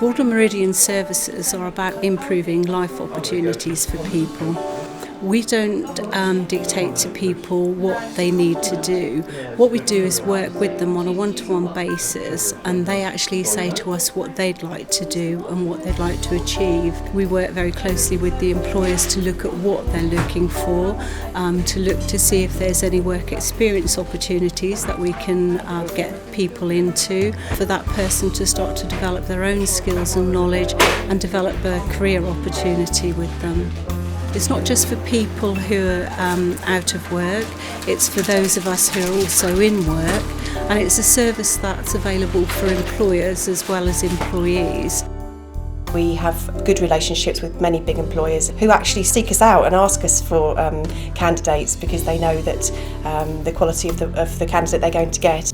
Broadland Meridian services are about improving life opportunities for people. We don't dictate to people what they need to do. What we do is work with them on a one-to-one basis, and they actually say to us what they'd like to do and what they'd like to achieve. We work very closely with the employers to look at what they're looking for, to look to see if there's any work experience opportunities that we can get people into, for that person to start to develop their own skills and knowledge and develop a career opportunity with them. It's not just for people who are out of work, it's for those of us who are also in work, and it's a service that's available for employers as well as employees. We have good relationships with many big employers who actually seek us out and ask us for candidates because they know that the quality of the candidate they're going to get.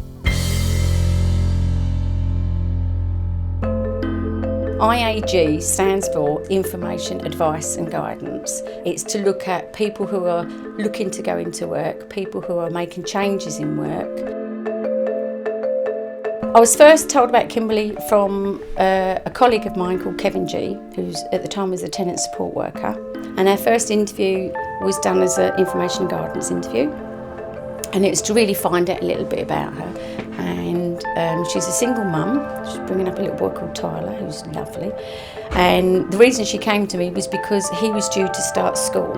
IAG stands for Information, Advice and Guidance. It's to look at people who are looking to go into work, people who are making changes in work. I was first told about Kimberley from a colleague of mine called Kevin G, who at the time was a tenant support worker. And our first interview was done as an information and guidance interview. And it was to really find out a little bit about her. And she's a single mum. She's bringing up a little boy called Tyler, who's lovely. And the reason she came to me was because he was due to start school.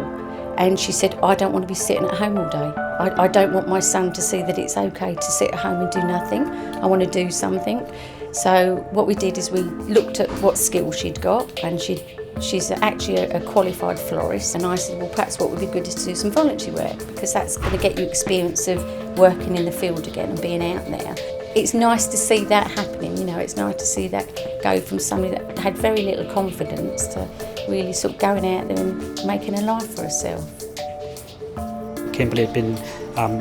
And she said, I don't want to be sitting at home all day. I don't want my son to see that it's okay to sit at home and do nothing. I want to do something. So what we did is we looked at what skills she'd got, and she's actually a qualified florist, and I said, well, perhaps what would be good is to do some voluntary work, because that's going to get you experience of working in the field again and being out there. It's nice to see that happening, you know, it's nice to see that go from somebody that had very little confidence to really sort of going out there and making a life for herself. Kimberley had been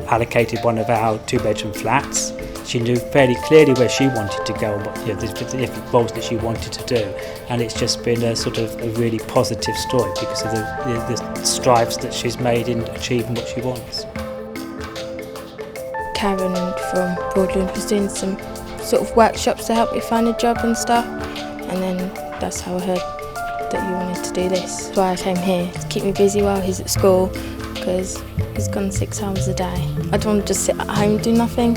allocated one of our two-bedroom flats. She knew fairly clearly where she wanted to go and what, the different roles that she wanted to do, and it's just been a sort of a really positive story because of the strides that she's made in achieving what she wants. Karen from Broadland was doing some sort of workshops to help me find a job and stuff, and then that's how I heard that you wanted to do this. That's why I came here, to keep me busy while he's at school, because he's gone 6 hours a day. I don't want to just sit at home and do nothing.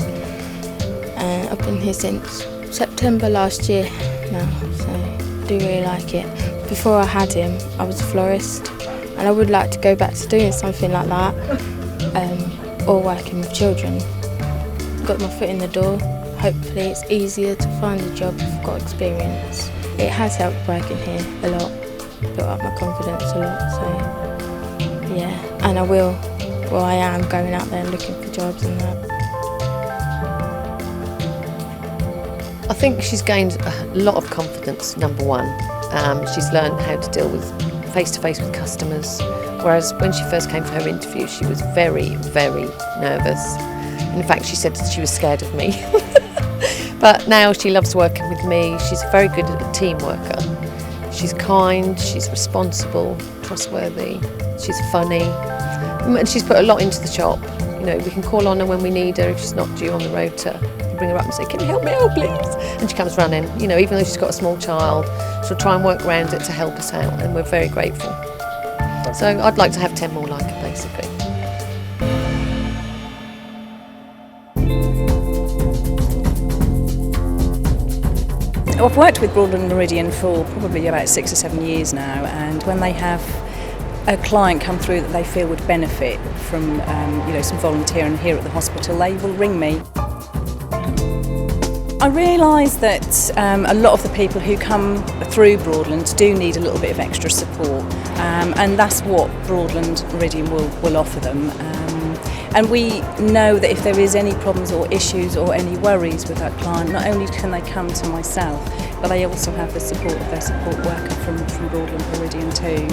And I've been here since September last year now, so I do really like it. Before I had him, I was a florist, and I would like to go back to doing something like that, or working with children. Got my foot in the door. Hopefully it's easier to find a job if I've got experience. It has helped working here a lot, built up my confidence a lot, so yeah. And I am going out there looking for jobs and that. I think she's gained a lot of confidence, number one. She's learned how to deal with face-to-face with customers, whereas when she first came for her interview, she was very, very nervous. In fact, she said she was scared of me. But now she loves working with me. She's very good at a team worker. She's kind, she's responsible, trustworthy, she's funny, and she's put a lot into the shop. You know, we can call on her when we need her if she's not due on the rota. Bring her up and say, can you help me out, please? And she comes running. You know, even though she's got a small child, she'll try and work around it to help us out, and we're very grateful. So I'd like to have 10 more like her, basically. I've worked with Broadland Meridian for probably about 6 or 7 years now, and when they have a client come through that they feel would benefit from some volunteering here at the hospital, they will ring me. I realise that a lot of the people who come through Broadland do need a little bit of extra support, and that's what Broadland Meridian will offer them. And we know that if there is any problems or issues or any worries with that client, not only can they come to myself, but they also have the support of their support worker from Broadland Meridian too.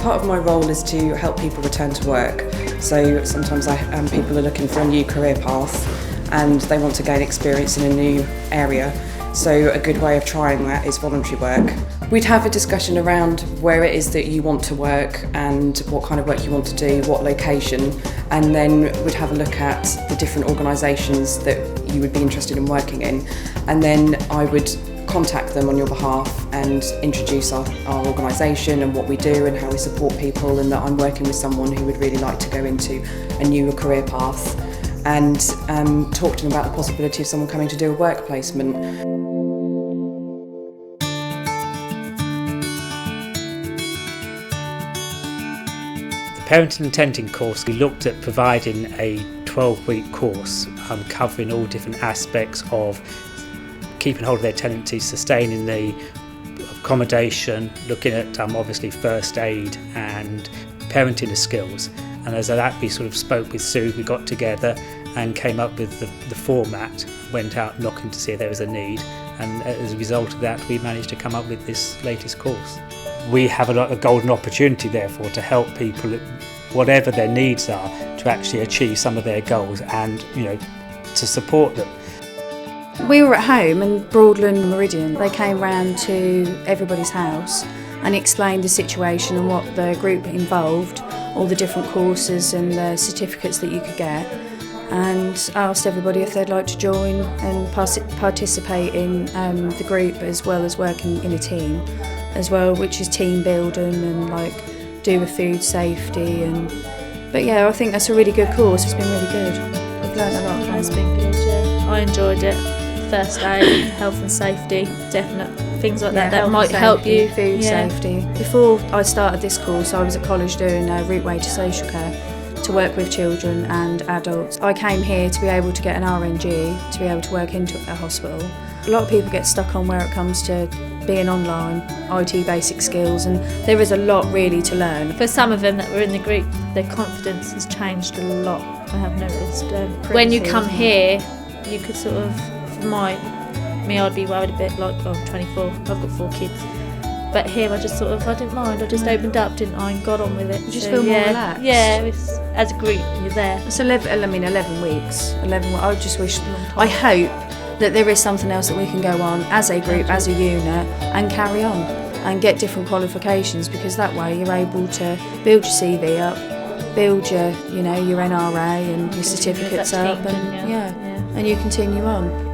Part of my role is to help people return to work. So sometimes people are looking for a new career path and they want to gain experience in a new area. So a good way of trying that is voluntary work. We'd have a discussion around where it is that you want to work and what kind of work you want to do, what location, and then we'd have a look at the different organisations that you would be interested in working in, and then I would contact them on your behalf and introduce our organisation and what we do and how we support people, and that I'm working with someone who would really like to go into a newer career path, and talk to them about the possibility of someone coming to do a work placement. Parenting and Tenting course, we looked at providing a 12-week course covering all different aspects of keeping hold of their tenancy, sustaining the accommodation, looking at obviously first aid and parenting the skills. And as that, we sort of spoke with Sue, we got together and came up with the format, went out knocking to see if there was a need, and as a result of that we managed to come up with this latest course. We have a golden opportunity therefore to help people, whatever their needs are, to actually achieve some of their goals and, you know, to support them. We were at home and Broadland Meridian, they came round to everybody's house and explained the situation and what the group involved, all the different courses and the certificates that you could get, and asked everybody if they'd like to join and participate in the group, as well as working in a team as well, which is team building and like do with food safety. But yeah, I think that's a really good course. It's been really good. We've learned a lot from it. It's been good, yeah. I enjoyed it. First aid, health and safety, definite things like that might help you. Food safety. Before I started this course, I was at college doing a route way to social care to work with children and adults. I came here to be able to get an RNG, to be able to work into a hospital. A lot of people get stuck on where it comes to being online, IT basic skills, and there is a lot really to learn. For some of them that were in the group, their confidence has changed a lot, I have noticed. When you come here, you could sort of, I'd be worried a bit, like, I'm 24, I've got 4 kids. But here I didn't mind, I just opened up, didn't I, and got on with it. You just feel more relaxed. Yeah, as a group, you're there. It's 11 weeks. I just wish, I hope that there is something else that we can go on as a group, as a unit, and carry on and get different qualifications, because that way you're able to build your CV up, build your NRA and your certificates up, and and you continue on.